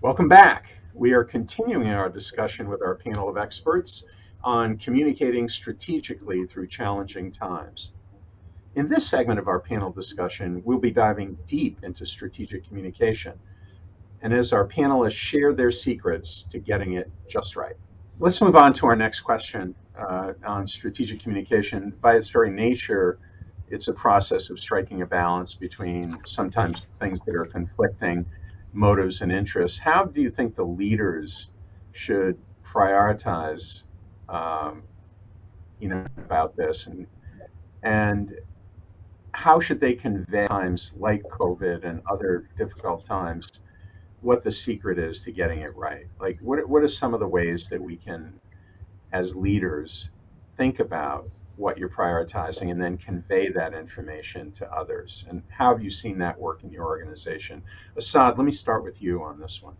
Welcome back. We are continuing our discussion with our panel of experts on communicating strategically through challenging times. In this segment of our panel discussion, we'll be diving deep into strategic communication, and as our panelists share their secrets to getting it just right. Let's move on to our next question on strategic communication. By its very nature, it's a process of striking a balance between sometimes things that are conflicting motives and interests. How do you think the leaders should prioritize, um, about this, and how should they convey times like COVID and other difficult times what the secret is to getting it right? Like, what are some of the ways that we can, as leaders, think about what you're prioritizing and then convey that information to others? And how have you seen that work in your organization? Assad, let me start with you on this one.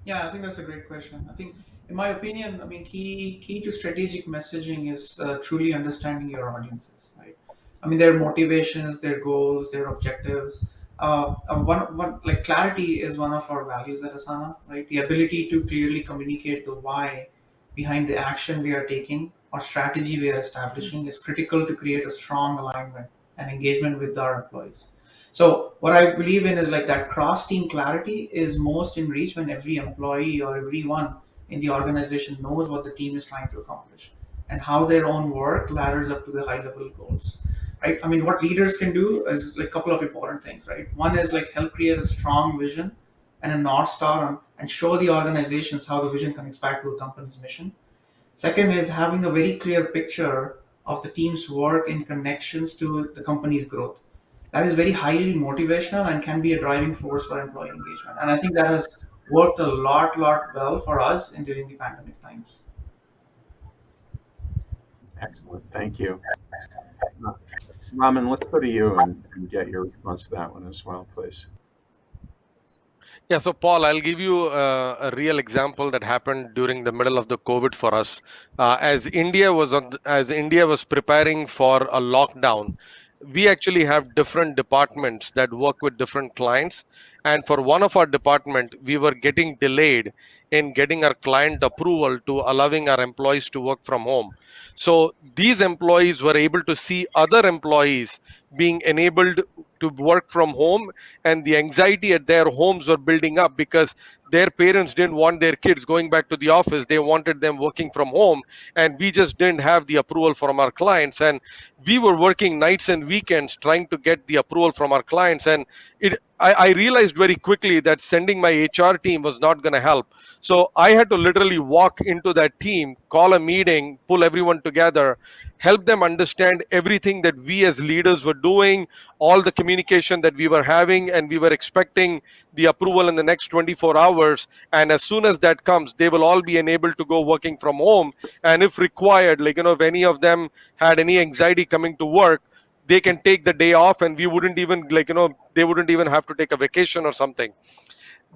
Yeah, I think that's a great question. I think, in my opinion, I mean, key to strategic messaging is truly understanding your audiences, right? I mean, their motivations, their goals, their objectives. One like clarity is one of our values at Asana, right? The ability to clearly communicate the why behind the action we are taking or strategy we are establishing is critical to create a strong alignment and engagement with our employees. So what I believe in is like that cross team clarity is most in reach when every employee or everyone in the organization knows what the team is trying to accomplish and how their own work ladders up to the high level goals. Right? I mean, what leaders can do is like a couple of important things, right? One is like help create a strong vision and a north star and show the organizations how the vision connects back to a company's mission. Second is having a very clear picture of the team's work in connections to the company's growth. That is very highly motivational and can be a driving force for employee engagement. And I think that has worked a lot well for us in during the pandemic times. Excellent. Thank you. Uh, Raman, let's go to you and get your response to that one as well, please. Yeah, so Paul, I'll give you a real example that happened during the middle of the COVID for us. As India was preparing for a lockdown, we actually have different departments that work with different clients. And for one of our department, we were getting delayed in getting our client approval to allowing our employees to work from home. So these employees were able to see other employees being enabled to work from home, and the anxiety at their homes were building up because their parents didn't want their kids going back to the office. They wanted them working from home, and we just didn't have the approval from our clients. And we were working nights and weekends trying to get the approval from our clients. And I realized very quickly that sending my HR team was not going to help. So I had to literally walk into that team, call a meeting, pull everyone together, help them understand everything that we as leaders were doing, all the communication that we were having, and we were expecting the approval in the next 24 hours. And as soon as that comes, they will all be enabled to go working from home. And if required, like, if any of them had any anxiety coming to work, they can take the day off, and we wouldn't even, they wouldn't even have to take a vacation or something.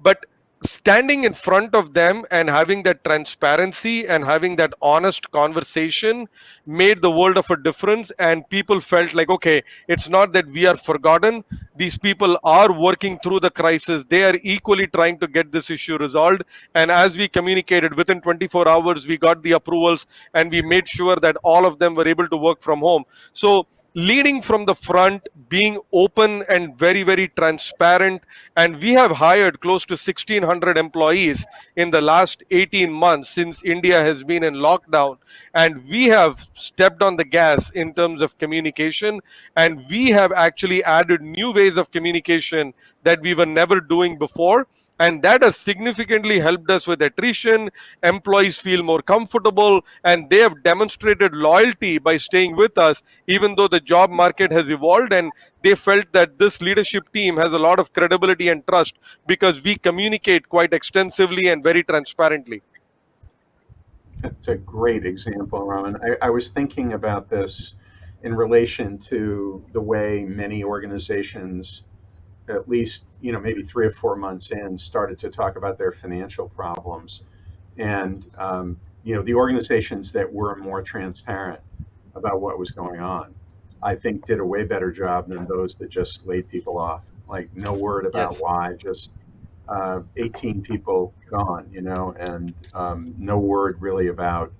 But standing in front of them and having that transparency and having that honest conversation made the world of a difference. And people felt like, okay, it's not that we are forgotten. These people are working through the crisis. They are equally trying to get this issue resolved. And as we communicated, within 24 hours we got the approvals, and we made sure that all of them were able to work from home. So leading from the front, being open and very transparent. And we have hired close to 1,600 employees in the last 18 months since India has been in lockdown. And we have stepped on the gas in terms of communication. And we have actually added new ways of communication that we were never doing before. And that has significantly helped us with attrition. Employees feel more comfortable, and they have demonstrated loyalty by staying with us, even though the job market has evolved. And they felt that this leadership team has a lot of credibility and trust because we communicate quite extensively and very transparently. That's a great example, Raman. I was thinking about this in relation to the way many organizations, at least, maybe 3 or 4 months in, started to talk about their financial problems. And, the organizations that were more transparent about what was going on, I think did a way better job than those that just laid people off. Like, no word about Yes. why, just 18 people gone, and no word really about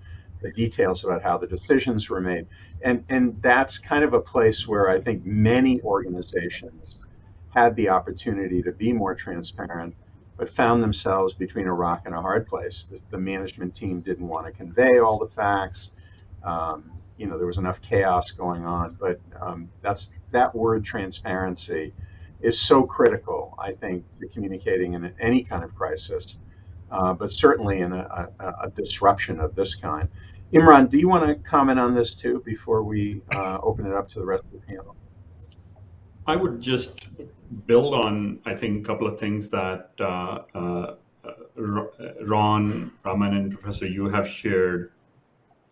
the details about how the decisions were made. And that's kind of a place where I think many organizations had the opportunity to be more transparent, but found themselves between a rock and a hard place. The management team didn't want to convey all the facts. There was enough chaos going on, but that word transparency is so critical, I think, to communicating in any kind of crisis, but certainly in a disruption of this kind. Imran, do you want to comment on this too before we open it up to the rest of the panel? I would just build on, I think, a couple of things that Ron, Raman, and Professor you have shared.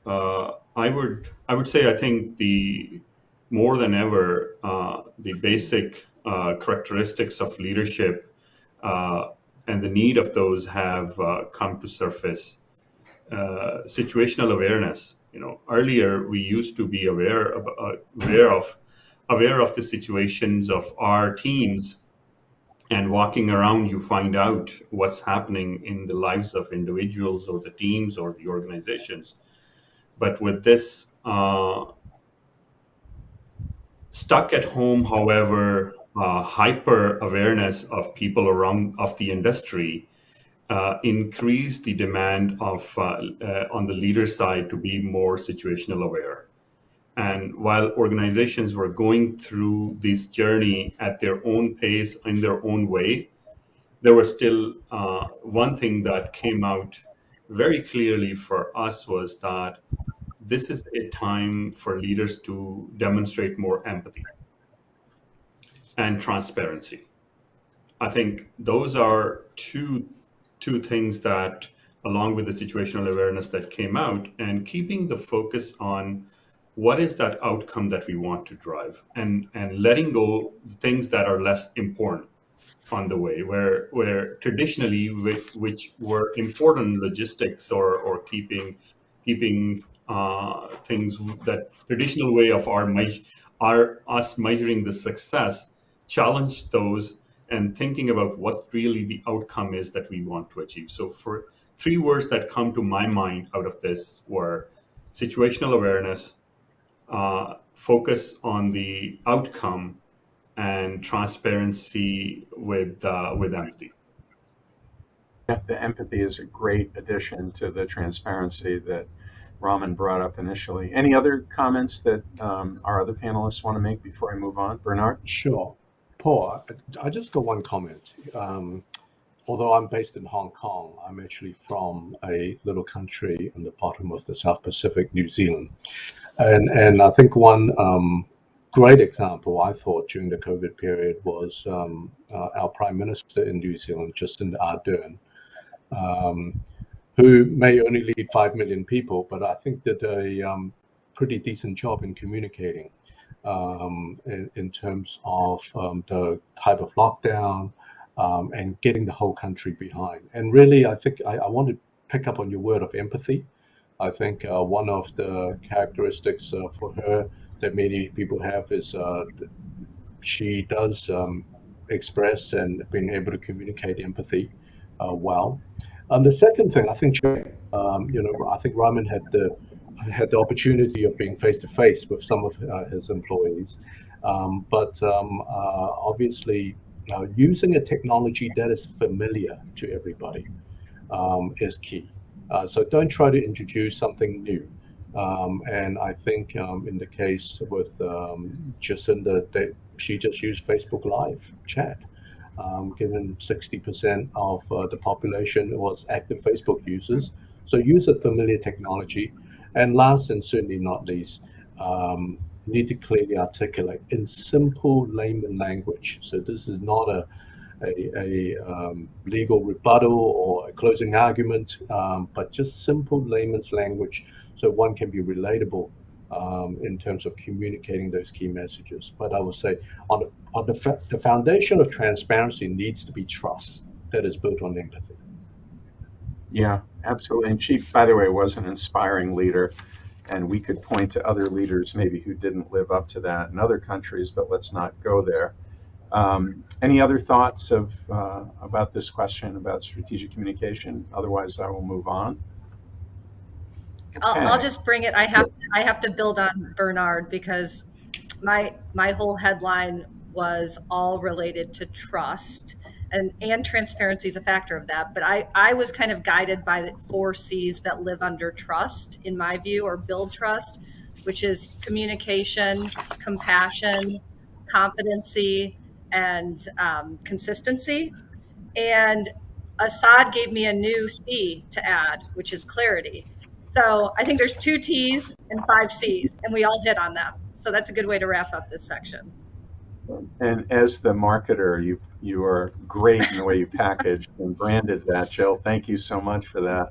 I would say I think the more than ever the basic characteristics of leadership and the need of those have come to surface. Situational awareness. Earlier we used to be aware of the situations of our teams, and walking around you find out what's happening in the lives of individuals or the teams or the organizations. But with this stuck at home, however, hyper awareness of people around of the industry increase the demand of on the leader side to be more situational aware. And while organizations were going through this journey at their own pace in their own way, there was still one thing that came out very clearly for us was that this is a time for leaders to demonstrate more empathy and transparency. I think those are two things that, along with the situational awareness that came out, and keeping the focus on what is that outcome that we want to drive, and letting go the things that are less important on the way, where traditionally which were important logistics or keeping things that traditional way of our us measuring the success, challenge those and thinking about what really the outcome is that we want to achieve. So for three words that come to my mind out of this were situational awareness, focus on the outcome, and transparency with empathy. Yeah, the empathy is a great addition to the transparency that Raman brought up initially. Any other comments that our other panelists want to make before I move on? Bernard? Sure. Paul, I just got one comment. Although I'm based in Hong Kong, I'm actually from a little country in the bottom of the South Pacific, New Zealand. And I think one great example I thought during the COVID period was our Prime Minister in New Zealand, Jacinda Ardern, who may only lead 5 million people, but I think did a pretty decent job in communicating in terms of the type of lockdown and getting the whole country behind. And really, I think I want to pick up on your word of empathy. I think one of the characteristics for her that many people have is she does express and being able to communicate empathy well. The second thing, I think, I think Raman had the opportunity of being face to face with some of his employees, but obviously using a technology that is familiar to everybody is key. So don't try to introduce something new. And I think in the case with Jacinda, she just used Facebook Live chat. Given 60% of the population was active Facebook users. So use a familiar technology. And last and certainly not least, need to clearly articulate in simple layman language. So this is not a legal rebuttal or a closing argument, but just simple layman's language so one can be relatable in terms of communicating those key messages. But I would say on the foundation of transparency needs to be trust that is built on empathy. Yeah, absolutely. And she, by the way, was an inspiring leader. And we could point to other leaders maybe who didn't live up to that in other countries, but let's not go there. Any other thoughts about this question about strategic communication? Otherwise, I will move on. I'll Okay. just bring it. I have to build on Bernard because my whole headline was all related to trust, and transparency is a factor of that. But I was kind of guided by the 4 C's that live under trust, in my view, or build trust, which is communication, compassion, competency, and consistency. And Assad gave me a new C to add, which is clarity. So I think there's 2 T's and 5 C's, and we all hit on them. So that's a good way to wrap up this section. And as the marketer, you are great in the way you packaged and branded that, Jill. Thank you so much for that.